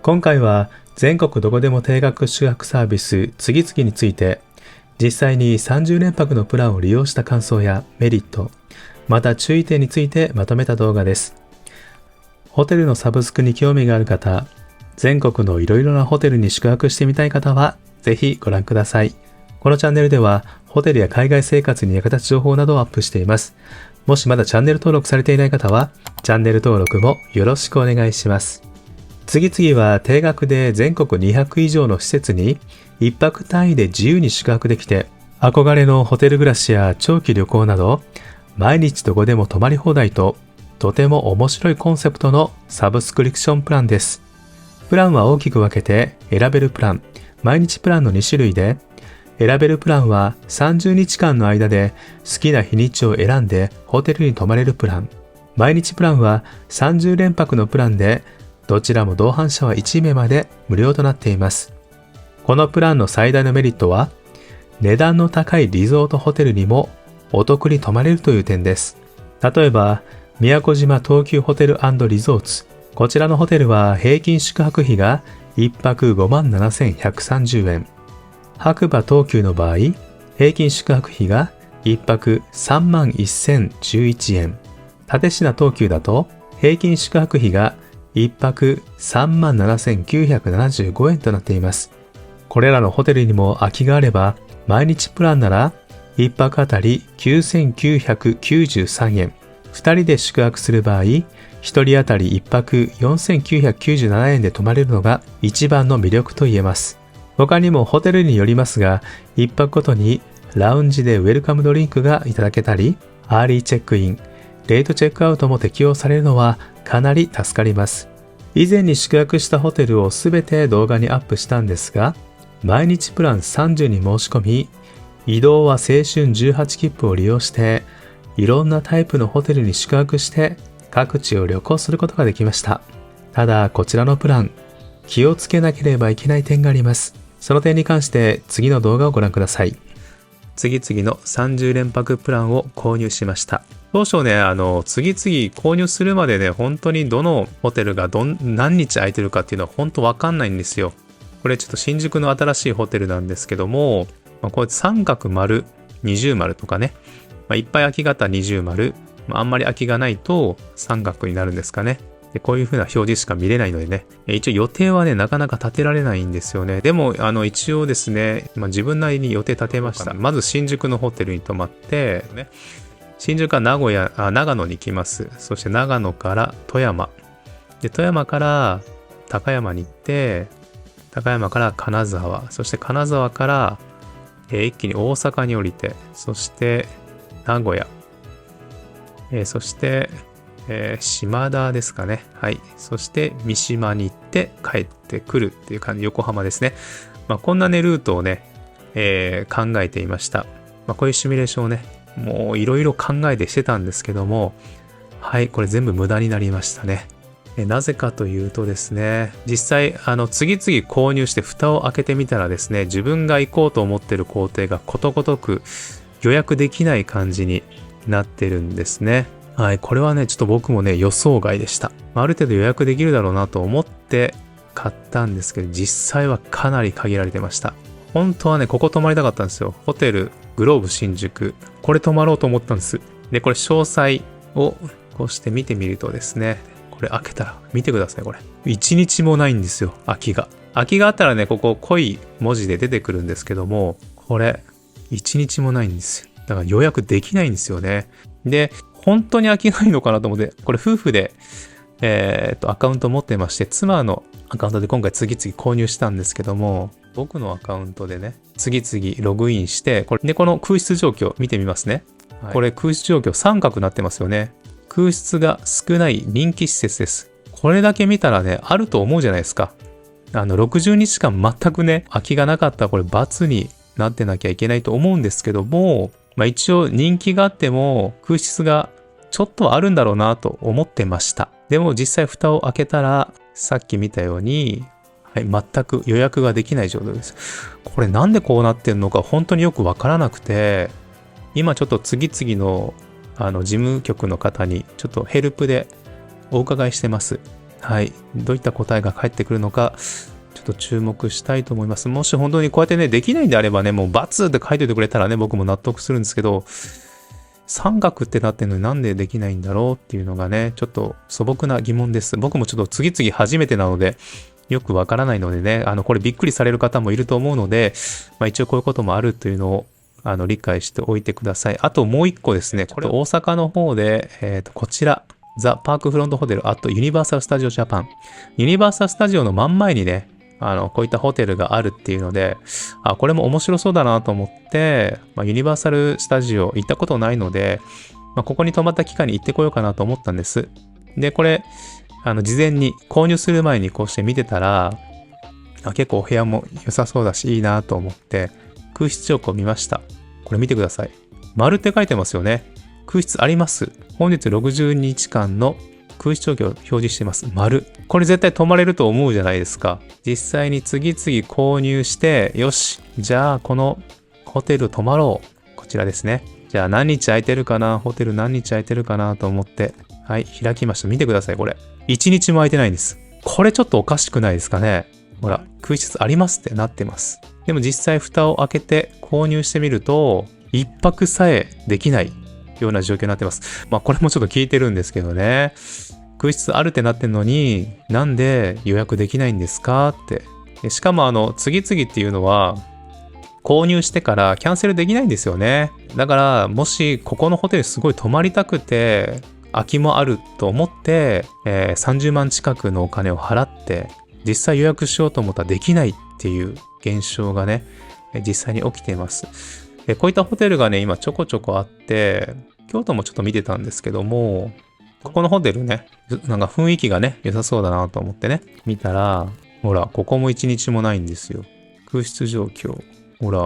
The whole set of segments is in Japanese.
今回は全国どこでも定額宿泊サービス次々について、実際に30連泊のプランを利用した感想やメリット、また注意点についてまとめた動画です。ホテルのサブスクに興味がある方、全国のいろいろなホテルに宿泊してみたい方は、ぜひご覧ください。このチャンネルでは、ホテルや海外生活に役立つ情報などをアップしています。もしまだチャンネル登録されていない方は、チャンネル登録もよろしくお願いします。次々は定額で全国200以上の施設に1泊単位で自由に宿泊できて、憧れのホテル暮らしや長期旅行など、毎日どこでも泊まり放題と、とても面白いコンセプトのサブスクリプションプランです。プランは大きく分けて、選べるプラン、毎日プランの2種類で、選べるプランは30日間の間で好きな日にちを選んでホテルに泊まれるプラン。毎日プランは30連泊のプランで、どちらも同伴者は1名まで無料となっています。このプランの最大のメリットは、値段の高いリゾートホテルにもお得に泊まれるという点です。例えば、宮古島東急ホテル&リゾーツ。こちらのホテルは平均宿泊費が1泊57,130円。白馬東急の場合、平均宿泊費が1泊31,011円。蓼科東急だと、平均宿泊費が1泊37,975円となっています。これらのホテルにも空きがあれば、毎日プランなら1泊あたり9,993円。2人で宿泊する場合、1人当たり1泊4,997円で泊まれるのが一番の魅力と言えます。他にもホテルによりますが、1泊ごとにラウンジでウェルカムドリンクがいただけたり、アーリーチェックイン、レートチェックアウトも適用されるのはかなり助かります。以前に宿泊したホテルをすべて動画にアップしたんですが、毎日プラン30に申し込み、移動は青春18切符を利用して、いろんなタイプのホテルに宿泊して各地を旅行することができました。ただこちらのプラン、気をつけなければいけない点があります。その点に関して次の動画をご覧ください。次々の30連泊プランを購入しました。当初ね、次々購入するまでね、本当にどのホテルが何日空いてるかっていうのは本当わかんないんですよ。これちょっと新宿の新しいホテルなんですけども、こうやって三角丸、二重丸とかね、いっぱい空き型二重丸、あんまり空きがないと三角になるんですかね。でこういう風な表示しか見れないのでね、一応予定はね、なかなか立てられないんですよね。でも、一応ですね、自分なりに予定立てました。まず新宿のホテルに泊まって、ね、新宿は長野に行きます。そして長野から富山。で、富山から高山に行って、高山から金沢。そして金沢から、一気に大阪に降りて、そして名古屋。そして、島田ですかね。はい。そして三島に行って帰ってくるっていう感じ、横浜ですね。こんなね、ルートをね、考えていました。こういうシミュレーションをね、もういろいろ考えてしてたんですけども、はい、これ全部無駄になりましたね。なぜかというとですね、実際、次々購入して蓋を開けてみたらですね、自分が行こうと思ってる工程がことごとく予約できない感じになってるんですね。はい、これはね、ちょっと僕もね、予想外でした。ある程度予約できるだろうなと思って買ったんですけど、実際はかなり限られてました。本当はね、ここ泊まりたかったんですよ。ホテルグローブ新宿。これ泊まろうと思ったんです。で、これ詳細をこうして見てみるとですね、これ開けたら見てください、これ。1日もないんですよ、空きが。空きがあったらね、ここ濃い文字で出てくるんですけども、これ、1日もないんですよ。だから予約できないんですよね。で、本当に空きないのかなと思って、これ夫婦で、アカウント持ってまして、妻のアカウントで今回次々購入したんですけども、僕のアカウントでね、次々ログインして、この空室状況見てみますね。はい、これ空室状況三角になってますよね。空室が少ない人気施設です。これだけ見たらね、あると思うじゃないですか。60日間全くね、空きがなかったらこれ×になってなきゃいけないと思うんですけども、一応人気があっても空室がちょっとはあるんだろうなと思ってました。でも実際蓋を開けたら、さっき見たように、はい、全く予約ができない状態です。これなんでこうなってんのか本当によくわからなくて、今ちょっと次々の事務局の方にちょっとヘルプでお伺いしてます。はい。どういった答えが返ってくるのか、ちょっと注目したいと思います。もし本当にこうやってね、できないんであればね、もう×って書いておいてくれたらね、僕も納得するんですけど、三角ってなってるのになんでできないんだろうっていうのがね、ちょっと素朴な疑問です。僕もちょっと次々初めてなので、よくわからないのでね、これびっくりされる方もいると思うので、一応こういうこともあるというのを、理解しておいてください。あともう一個ですね、これ大阪の方で、こちら、ザ・パークフロントホテル、ユニバーサル・スタジオ・ジャパン。ユニバーサル・スタジオの真ん前にね、こういったホテルがあるっていうので、これも面白そうだなと思って、ユニバーサル・スタジオ行ったことないので、ここに泊まった期間に行ってこようかなと思ったんです。で、これ、事前に購入する前にこうして見てたら、結構お部屋も良さそうだしいいなと思って空室状況を見ました。これ見てください。丸って書いてますよね。空室あります。本日60日間の空室状況を表示しています。丸。これ絶対泊まれると思うじゃないですか。実際に次々購入して、よし、じゃあこのホテル泊まろう。こちらですね。じゃあ何日空いてるかな、ホテル何日空いてるかなと思って、はい、開きました。見てください、これ。1日も空いてないんです。これちょっとおかしくないですかね。ほら、空室ありますってなってます。でも実際蓋を開けて購入してみると、一泊さえできないような状況になってます。これもちょっと聞いてるんですけどね。空室あるってなってんのに、なんで予約できないんですかって。しかも次々っていうのは、購入してからキャンセルできないんですよね。だから、もしここのホテルすごい泊まりたくて、空きもあると思って、30万近くのお金を払って、実際予約しようと思ったらできないっていう現象がね、実際に起きています。こういったホテルがね、今ちょこちょこあって、京都もちょっと見てたんですけども、ここのホテルね、なんか雰囲気がね、良さそうだなと思ってね、見たら、ほら、ここも1日もないんですよ。空室状況。ほら、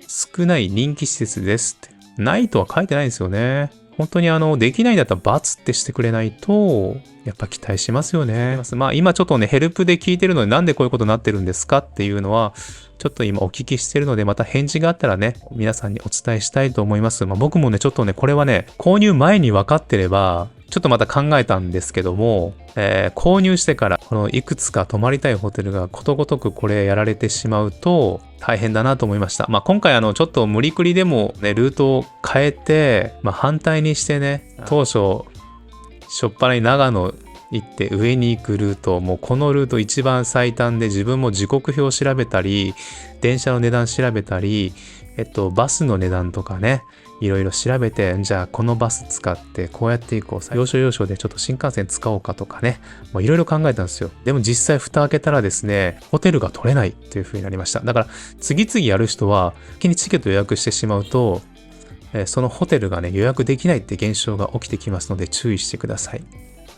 少ない人気施設ですって。ないとは書いてないんですよね。本当にできないんだったら×ってしてくれないと、やっぱ期待しますよね。今ちょっとね、ヘルプで聞いてるのでなんでこういうことになってるんですかっていうのは、ちょっと今お聞きしてるので、また返事があったらね、皆さんにお伝えしたいと思います。僕もね、ちょっとね、これはね、購入前に分かってれば、ちょっとまた考えたんですけども、購入してからこのいくつか泊まりたいホテルがことごとくこれやられてしまうと大変だなと思いました。今回ちょっと無理くりでもね、ルートを変えて、反対にしてね、当初、しょっぱなに長野行って上に行くルート、もうこのルート一番最短で自分も時刻表を調べたり、電車の値段調べたり、バスの値段とかね、いろいろ調べて、じゃあこのバス使ってこうやっていこう。要所要所でちょっと新幹線使おうかとかね。いろいろ考えたんですよ。でも実際蓋開けたらですね、ホテルが取れないという風になりました。だから次々やる人は、先にチケット予約してしまうと、そのホテルがね、予約できないって現象が起きてきますので注意してください。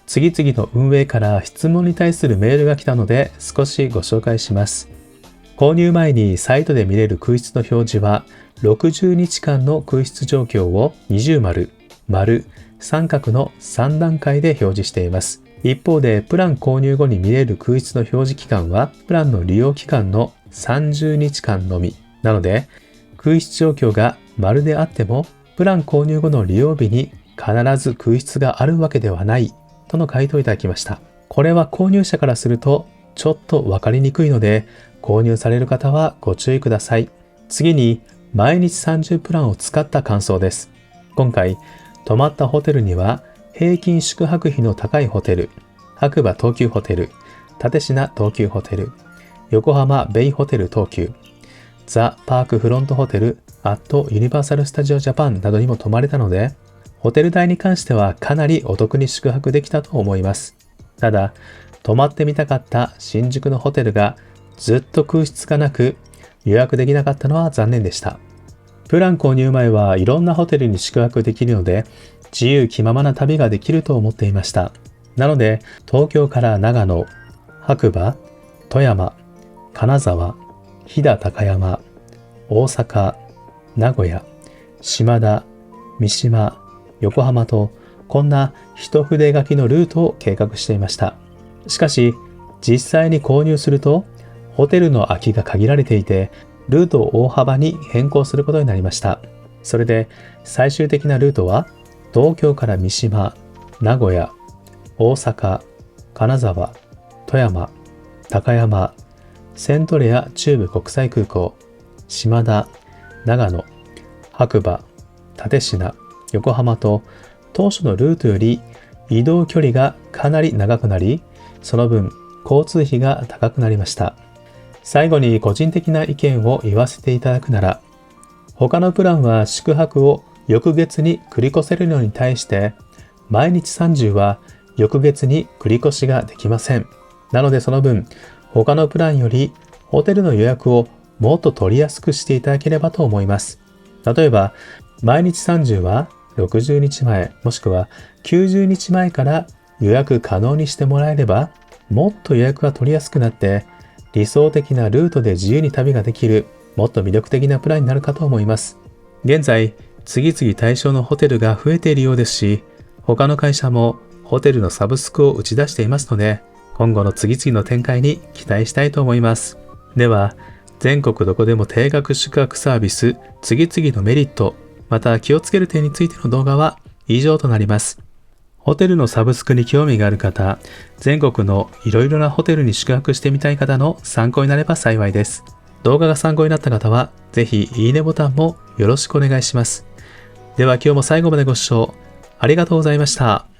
次々と運営から質問に対するメールが来たので少しご紹介します。購入前にサイトで見れる空室の表示は、60日間の空室状況を二重丸、丸、三角の3段階で表示しています。一方で、プラン購入後に見れる空室の表示期間は、プランの利用期間の30日間のみ。なので、空室状況が丸であっても、プラン購入後の利用日に必ず空室があるわけではない、との回答をいただきました。これは購入者からすると、ちょっとわかりにくいので、購入される方はご注意ください。次に、毎日30プランを使った感想です。今回、泊まったホテルには、平均宿泊費の高いホテル、白馬東急ホテル、立科東急ホテル、横浜ベイホテル東急、ザ・パークフロントホテル、ユニバーサル・スタジオ・ジャパンなどにも泊まれたので、ホテル代に関してはかなりお得に宿泊できたと思います。ただ、泊まってみたかった新宿のホテルがずっと空室がなく、予約できなかったのは残念でした。プラン購入前はいろんなホテルに宿泊できるので、自由気ままな旅ができると思っていました。なので、東京から長野、白馬、富山、金沢、飛騨高山、大阪、名古屋、島田、三島、横浜と、こんな一筆書きのルートを計画していました。しかし、実際に購入すると、ホテルの空きが限られていて、ルートを大幅に変更することになりました。それで、最終的なルートは、東京から三島、名古屋、大阪、金沢、富山、高山、セントレア中部国際空港、島田、長野、白馬、立科、横浜と当初のルートより移動距離がかなり長くなり、その分交通費が高くなりました。最後に個人的な意見を言わせていただくなら、他のプランは宿泊を翌月に繰り越せるのに対して、毎日30は翌月に繰り越しができません。なのでその分、他のプランよりホテルの予約をもっと取りやすくしていただければと思います。例えば、毎日30は60日前もしくは90日前から予約可能にしてもらえれば、もっと予約が取りやすくなって、理想的なルートで自由に旅ができる、もっと魅力的なプランになるかと思います。現在、次々対象のホテルが増えているようですし、他の会社もホテルのサブスクを打ち出していますので、今後の次々の展開に期待したいと思います。では、全国どこでも定額宿泊サービス、次々のメリット、また気をつける点についての動画は以上となります。ホテルのサブスクに興味がある方、全国のいろいろなホテルに宿泊してみたい方の参考になれば幸いです。動画が参考になった方は、ぜひいいねボタンもよろしくお願いします。では今日も最後までご視聴ありがとうございました。